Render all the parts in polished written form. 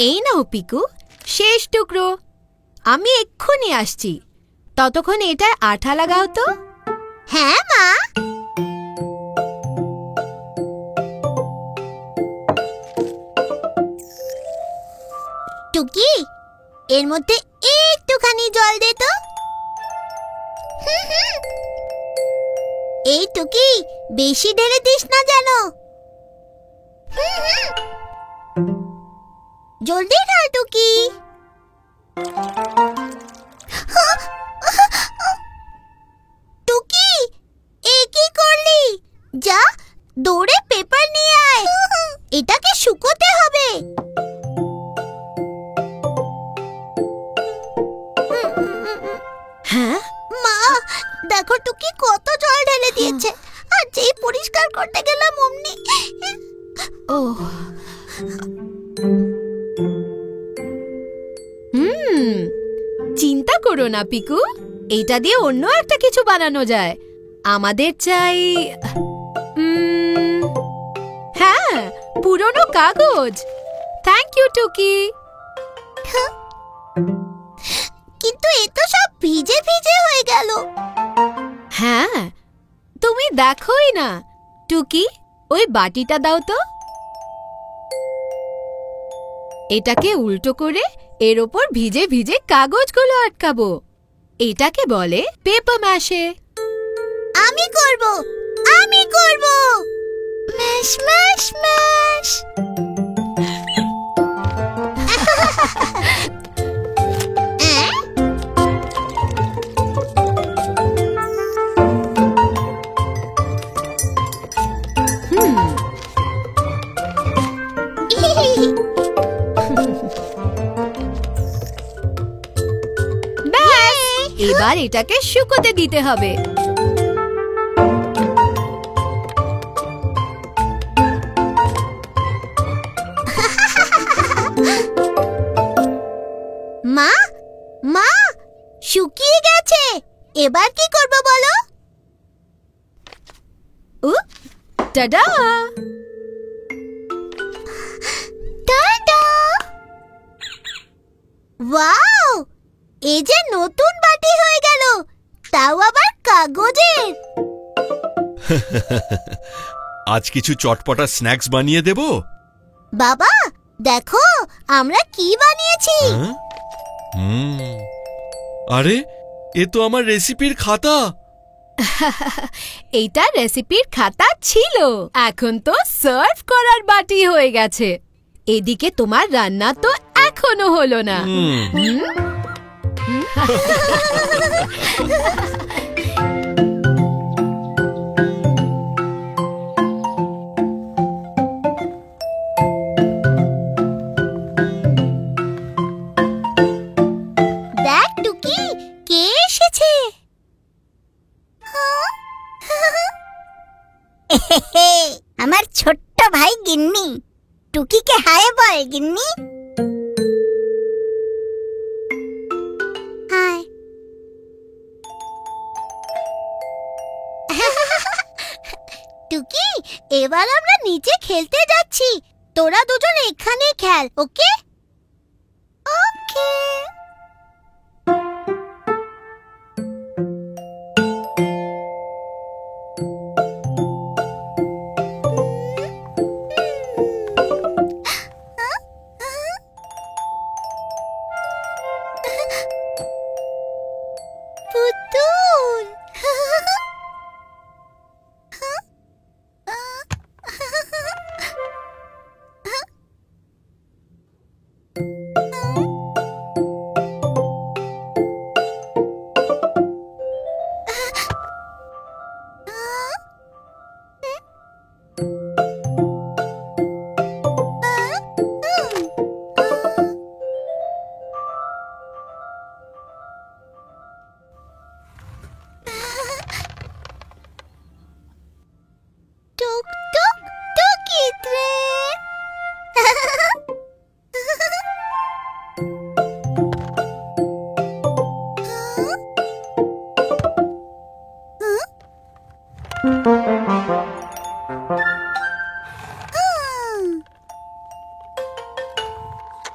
এই নাও পিকু, শেষ টুকরো। আমি এক্ষুনি আসছি, ততক্ষণ এটায় আঠা লাগাও তো। হ্যাঁ মা। টুকি, এর মধ্যে একটুখানি জল দে তো। এই টুকি, বেশি ঢেলে দিস না যেন। জলদি ঢাল টুকি। টুকি, এ কি করলি? যা, দৌড়ে পেপার নিয়ে আয়। এটাকে শুকোতে হবে। হ্যাঁ মা, দেখো টুকি কত জল ঢেলে দিয়েছে, আর যেই পরিষ্কার করতে গেলাম অমনি। ও চিন্তা করো না পিকু, এটা দিয়ে অন্য একটা কিছু বানানো যায়। আমাদের চাই হ্যাঁ, পুরনো কাগজ। থ্যাংক ইউ টুকি। কিন্তু এ তো সব ভিজে ভিজে হয়ে গেল। হ্যাঁ, তুমি দেখোই না। টুকি, ওই বাটিটা দাও তো। এটাকে উল্টো করে এর ওপর ভিজে ভিজে কাগজগুলো আটকাবো। এটাকে বলে পেপার ম্যাশে। আমি করব, আমি করব। Mash mash mash. এবার এটাকে শুকোতে দিতে হবে। মা, মা, শুকিয়ে গেছে। এবার কি করব বলো? টাডা! টাডা! ওয়াও! এই যে নতুন বাটি হয়ে গেল, তাও আবার কাগজের। আজ কিছু চটপটা স্ন্যাক্স বানিয়ে দেব। বাবা, দেখো আমরা কি বানিয়েছি। আরে, এ তো আমার রেসিপির খাতা। এইটা রেসিপির খাতা ছিল, এখন তো সার্ভ করার বাটি হয়ে গেছে। এদিকে তোমার রান্না তো এখনো হলো না। দেখ টুকি, কে এসেছে। আমার ছোট্ট ভাই গিন্নি। টুকিকে হাই বল গিন্নি। হাই। টুকি, এবার আমরা নিচে খেলতে যাচ্ছি। তোরা দুজন এখানে খেল, ওকে? ওকে। পুতুল।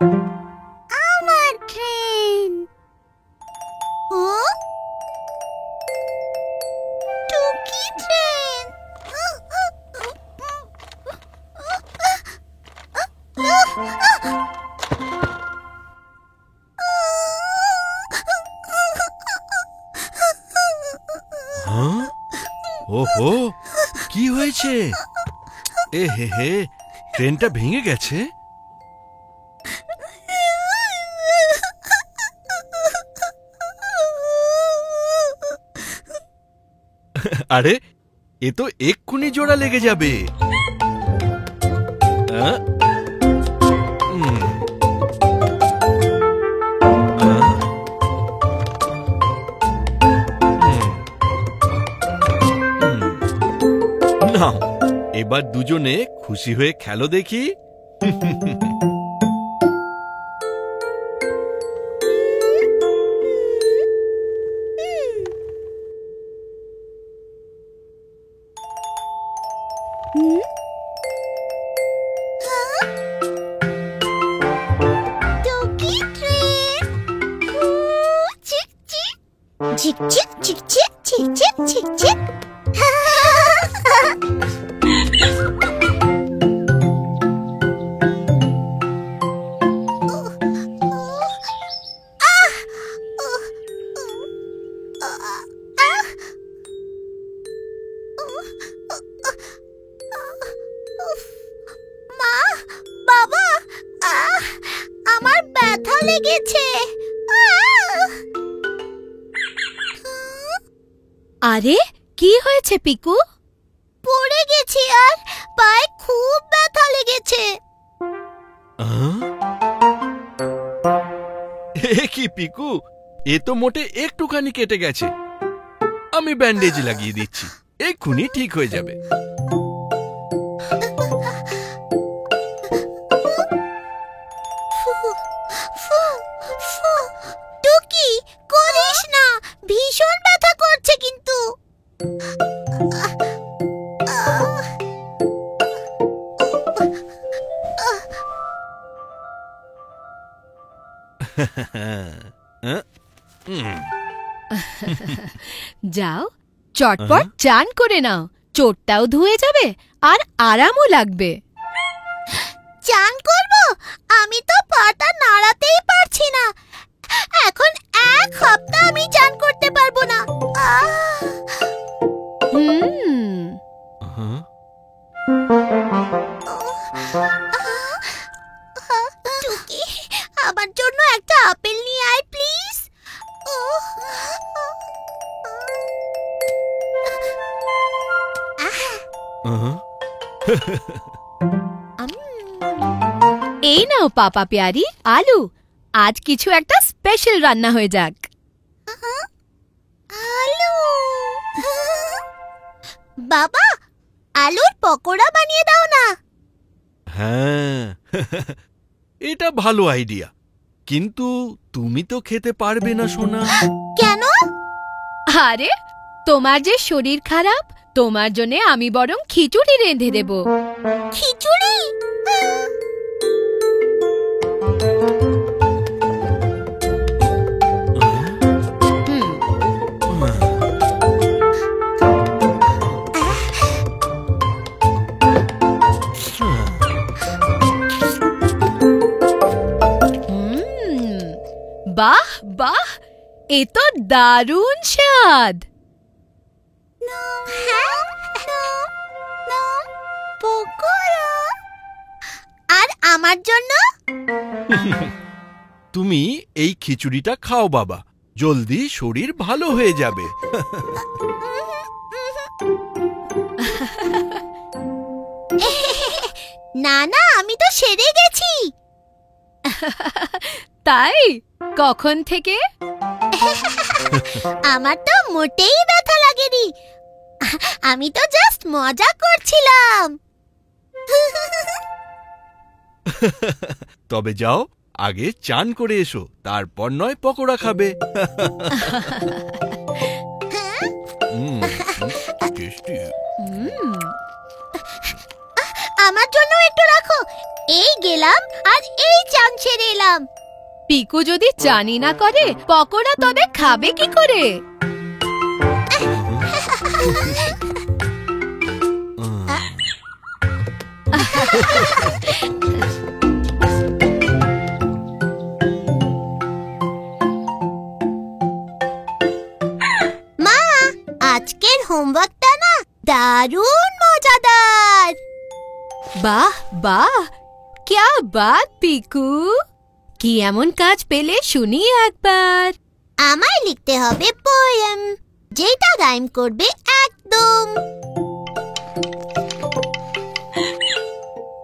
আমার ট্রেন। টুকি ট্রেন। হ্যাঁ? ওহো, কি হয়েছে? এ হে হে, ট্রেনটা ভেঙে গেছে। আরে, এ তো এক্ষুনি জোড়া লেগে যাবে। আহ? হুম। আহ? হুম। নাও, এবার দুজনে খুশি হয়ে খেলো দেখি। টুকি ট্রেন। চিক চিক ঝিক ঝিক ঝিক ঝিক ঝিক ঝিক ঝিক ঝিক। মা, বাবা, আমার ব্যথা লেগেছে। আরে কি হয়েছে পিকু? পড়ে গেছি আর পায়ে খুব ব্যথা লেগেছে। আহ? এ কি পিকু, এ তো মোটে একটুখানি কেটে গেছে। আমি ব্যান্ডেজ লাগিয়ে দিচ্ছি, এক্ষুনি ঠিক হয়ে যাবে। টুকি, করিস না, ভীষণ ব্যথা করছে কিন্তু। যাও, চটপট চান করে নাও, চোটটাও ধুয়ে যাবে আর আরামও লাগবে। চান করব? আমি তো পাটা নাড়াতেই পারছি না। এখন 1 সপ্তাহ আমি চান করতে পারবো না। হুম। টুকি, আমার জন্য একটা আপেল নিয়ে আয় প্লিজ। এই নাও পাপা প্যারি, আলু, আজ কিছু একটা স্পেশাল রান্না হয়ে যাক। আলু। বাবা, আলুর পকোড়া বানিয়ে দাও না। হ্যাঁ, এটা ভালো আইডিয়া, কিন্তু তুমি তো খেতে পারবে না সোনা। কেন? আরে, তোমার যে শরীর খারাপ, তোমার জন্য আমি বরং খিচুড়ি রেঁধে দেব। খিচুড়ি? বাহ বাহ, এ তো দারুণ স্বাদ। পকোড়া। আর আমার জন্য? তুমি এই খিচুড়িটা খাও বাবা, জলদি শরীর ভালো হয়ে যাবে। না না, আমি তো সেরে গেছি। তাই? কখন থেকে? আমার তো মোটেই ব্যথা লাগেনি, আমি তো জাস্ট মজা করছিলাম। তবে যাও, আগে চান করে এসো, তারপর নয় পকোড়া খাবে। আমার জন্য একটু রাখো, এই গেলাম আর এই চান ছেড়ে এলাম। পিকু যদি চানি না করে পকোড়া তবে খাবে কি করে? মা, আজকের হোমওয়ার্কটা না দারুণ মজাদার। বাহ বাহ, ক্যা বাত পিকু! কি এমন কাজ পেলে শুনি একবার। আমায় লিখতে হবে পোয়েম, যেটা রাইম করবে একদম।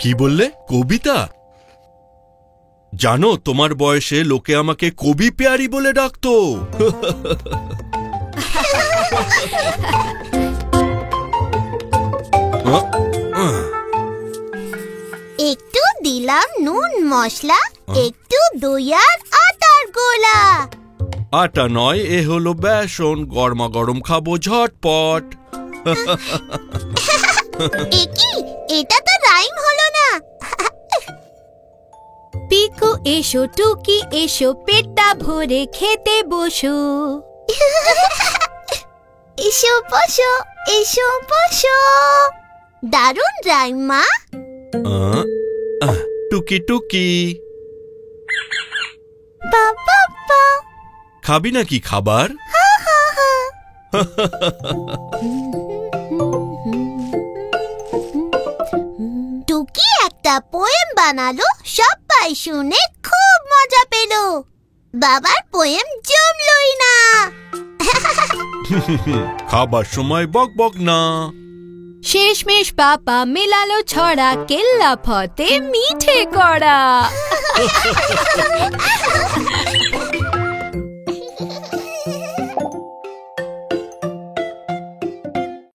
কি বললে? কবিতা? জানো, তোমার বয়সে লোকে আমাকে কবি পেয়ারি বলে ডাকতো। একটু দিলাম নুন মশলা, একটু দই আর আটার গোলা। আটা নয়, এ হলো বেসন, গরমা গরম খাবো ঝটপট। একি, এটা তো রাইম হলো না। পিকু এসো, টুকি এসো, পেটটা ভরে খেতে বসো। এসো বসো, এসো বসো। দারুণ রাইম মা। টুকি টুকি, বাবা, খাবি নাকি খাবার? টুকি একটা পোয়েম বানালো, সবাই শুনে খুব মজা পেল। বাবার পোয়েম জমলই না। খাবার সময় বক বক না। শেষমেশ পাপা মেলালো ছড়া, কেল্লা ফতে মিঠে কড়া।